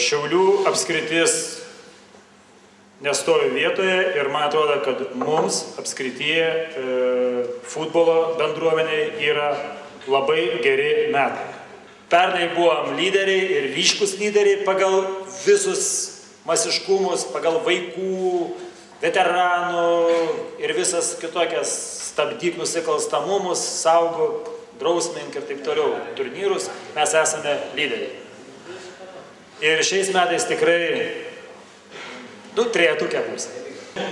Šiaulių apskritis nestovi vietoje ir man atrodo, kad mums apskrityje futbolo bendruomeniai yra labai geri metai. Pernai buvom lyderiai ir ryškus lyderiai pagal visus masiškumus, pagal vaikų, veteranų ir visas kitokias stabdyk nusikalstamumus, saugok, drausmink ir taip toliau turnyrus, mes esame lyderiai. Ir šiais metais tikrai, trejetuke bus.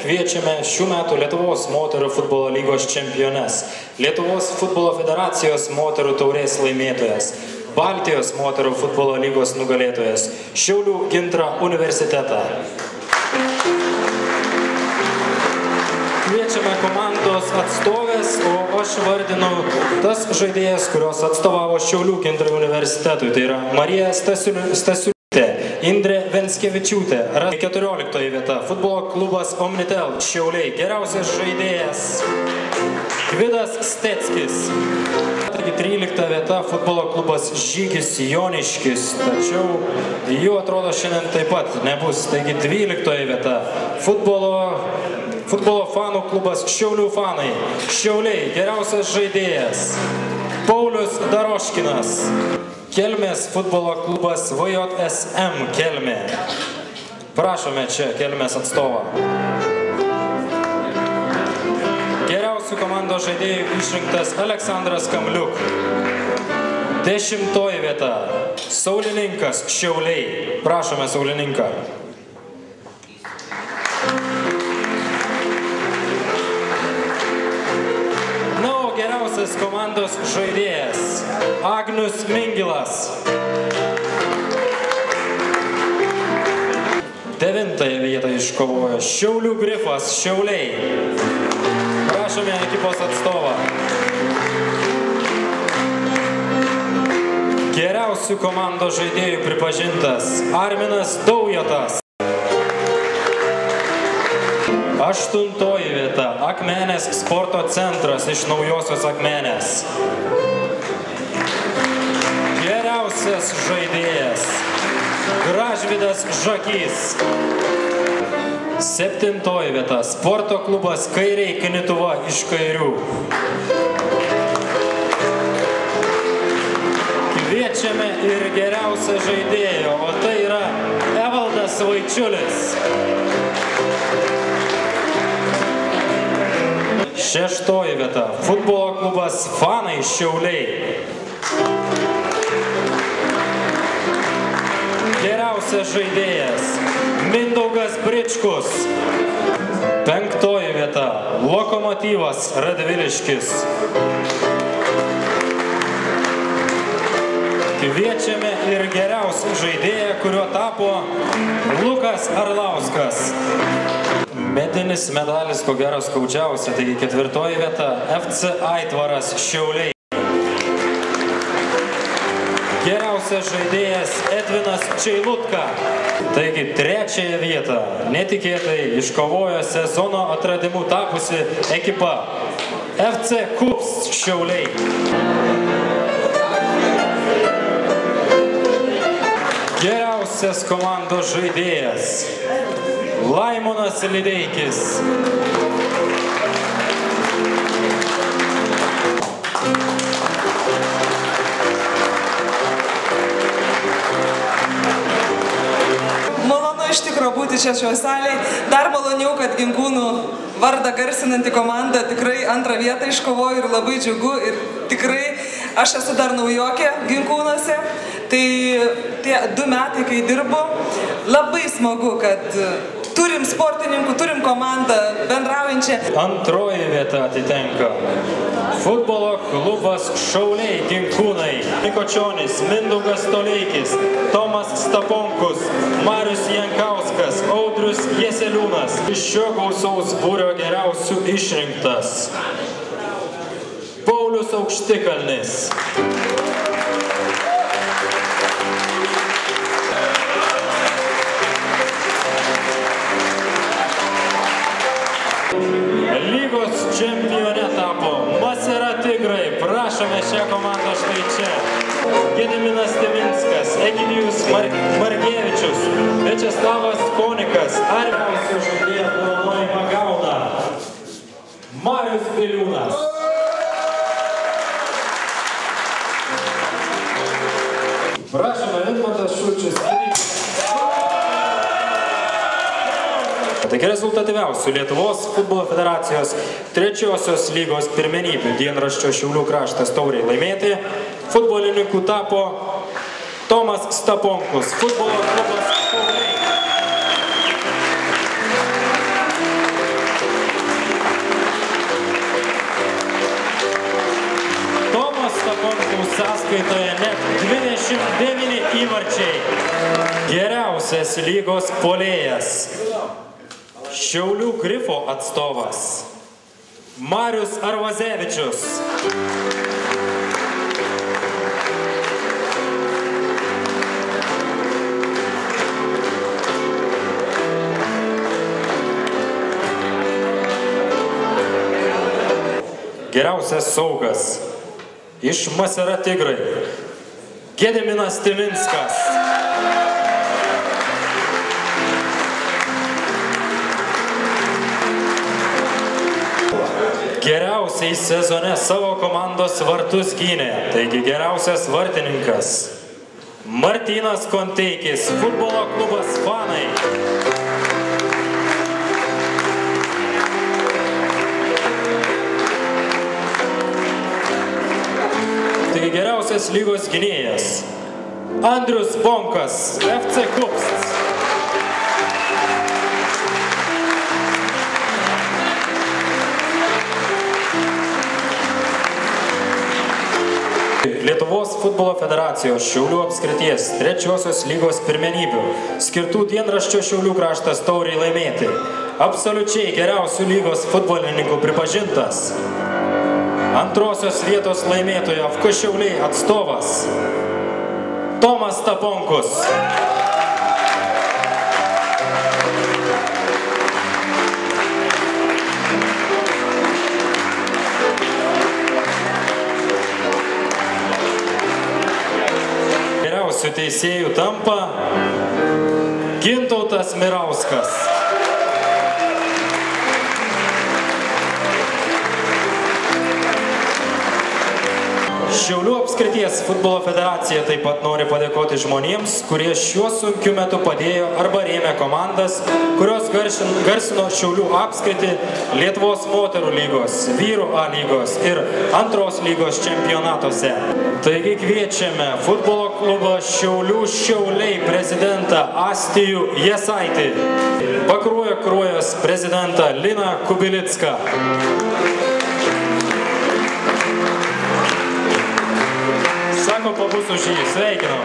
Kviečiame šių metų Lietuvos moterų futbolo lygos čempiones, Lietuvos futbolo federacijos moterų taurės laimėtojas, Baltijos moterų futbolo lygos nugalėtojas, Šiaulių Gintra universitetą. Kviečiame komandos atstovės, o aš vardinu tas žaidėjas, kurios atstovavo Šiaulių Gintra universitetui. Tai yra Marija Stasiulytė, Indrė Venskevičiūtė, 14 vieta, futbolo klubas Omnitel, Šiauliai, geriausias žaidėjas Gvidas Steckis. 13 vieta, futbolo klubas Žygis Joniškis, tačiau jų atrodo šiandien taip pat nebus. Taigi 12 vieta, futbolo fanų klubas Šiaulių fanai, Šiauliai, geriausias žaidėjas Paulius Daroškinas. Kelmės futbolo klubas VJSM Kelmė. Prašome čia Kelmės atstovą. Geriausių komandos žaidėjų išrinktas Aleksandras Kamliuk. 10 vieta, Saulininkas Šiauliai. Prašome Saulininką. Na, o geriausias komandos žaidėjas Agnius Mingilas. 9 vietą iškovojo Šiaulių Grifas Šiauliai. Prašome ekipos atstovą. Geriausių komandos žaidėjų pripažintas Arminas Daujotas. 8 vieta, Akmenės sporto centras iš Naujosios Akmenės. Geriausias žaidėjas Gražvydas Žakys. 7 vieta, sporto klubas Kairiai Kinituva iš Kairių. Kviečiame ir geriausią žaidėją, o tai yra Evaldas Vaičiulis. 6 vieta, futbolo klubas Fanai Šiauliai. Geriausias žaidėjas Mindaugas Bričkus. 5 vieta, Lokomotyvas Radviliškis. Kviečiame ir geriausią žaidėją, kuriuo tapo Lukas Arlauskas. Medinis medalis ko gero skaudžiausia, taigi 4 vieta, FC Aitvaras Šiauliai. Geriausias žaidėjas Edvinas Čeilutka. Taigi 3 vietą netikėtai iškovojo sezono atradimu tapusi ekipa FC Kups Šiauliai. Geriausias komandos žaidėjas Laimonas Lideikis. Malonu iš tikro būti čia šioje salėje. Dar maloniau, kad Ginkūnų vardą garsinanti komanda tikrai 2 vietą iškovojo ir labai džiugu. Ir tikrai aš esu dar naujokė Ginkūnuose. Tai tie 2 metai, kai dirbu, labai smagu, kad turim sportininkų, turim komandą bendraujančią. 2 vieta atitenka futbolo klubas Šauliai Ginkūnai. Mikočionis, Mindaugas Toleikis, Tomas Staponkus, Marius Jankauskas, Audrius Jeseliūnas. Iš šio gausaus būrio geriausių išrinktas Paulius Aukštikalnis. lygos čempione tapo Masera Tigrai. Prašome šią komandą štai čia. Gediminas Timinskas, Egidijus Margevičius, Viačeslavas Konikas, Armiausių žaidėjų apdovanojimą gauna Marius Biliūnas. Prašome, Vidmantas Šulčius. Taigi rezultatyviausių Lietuvos futbolo federacijos trečiosios lygos pirmenybių dienraščio Šiaulių kraštas tauriai laimėti futbolininkų tapo Tomas Staponkus, futbolo klubas Kauliai. Tomas Staponkus sąskaitoje net 29 įvarčiai. Geriausias lygos puolėjas Šiaulių Grifo atstovas Marius Arvazevičius. Geriausias saugas iš Masera Tigrai Gediminas Timinskas. Geriausiai sezone savo komandos vartus gynė, taigi geriausias vartininkas Martynas Konteikis, futbolo klubas Fanai. Taigi geriausias lygos gynėjas Andrius Bonkas, FC Kupsts. Lietuvos futbolo federacijos Šiaulių apskrities trečiosios lygos pirmenybių skirtų dienraščio Šiaulių kraštas tauriai laimėti. Absoliučiai geriausių lygos futbolininkų pripažintas. Antrosios vietos laimėtojo FK Šiauliai atstovas Tomas Staponkus. Geriausių teisėjų tampa Gintautas Mirauskas. Šiaulių apskrities futbolo federacija taip pat nori padėkoti žmonėms, kurie šiuo sunkiu metu padėjo arba rėmė komandas, kurios garsino Šiaulių apskritį Lietuvos moterų lygos, vyrų A lygos ir antros lygos čempionatuose. Taigi kviečiame futbolo klubą Šiaulių Šiauliai prezidentą Astijų Jasaitį, Pakruojo Kruojos prezidentą Liną Kubilicką. Sako pabus už jį, sveikinam.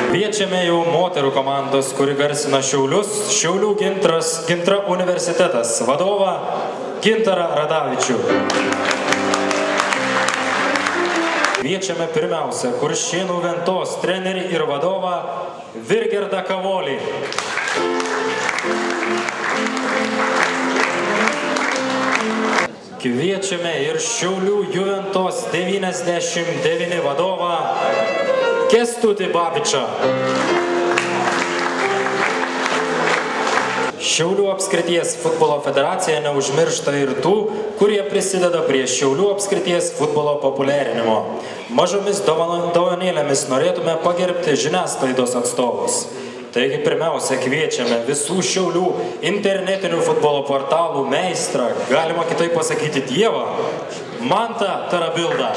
Kviečiame jau moterų komandos, kuri garsina Šiaulius, Šiaulių Gintra universitetas, vadovą Gintarą Radavičių. Kviečiame pirmiausia Kuršėnų Ventos trenerį ir vadovą Virgerdą Kavolį. Kviečiame ir Šiaulių Juventos 99 vadovą Kęstutį Babičą. Šiaulių apskrities futbolo federacija neužmiršta ir tų, kurie prisideda prie Šiaulių apskrities futbolo populiarinimo. Mažomis dovanėlėmis norėtume pagerbti žiniasklaidos atstovus. Taigi pirmiausia kviečiame visų Šiaulių internetinių futbolo portalų meistrą, galima kitaip pasakyti Dievą, Mantą Tarabildą.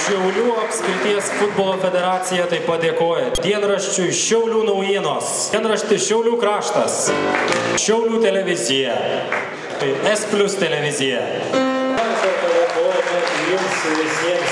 Šiaulių apskrities futbolo federacija taip pat dėkoja dienraščiui Šiaulių naujienos, dienraštis Šiaulių kraštas, Šiaulių televizija, S+ televizija. Jums visiems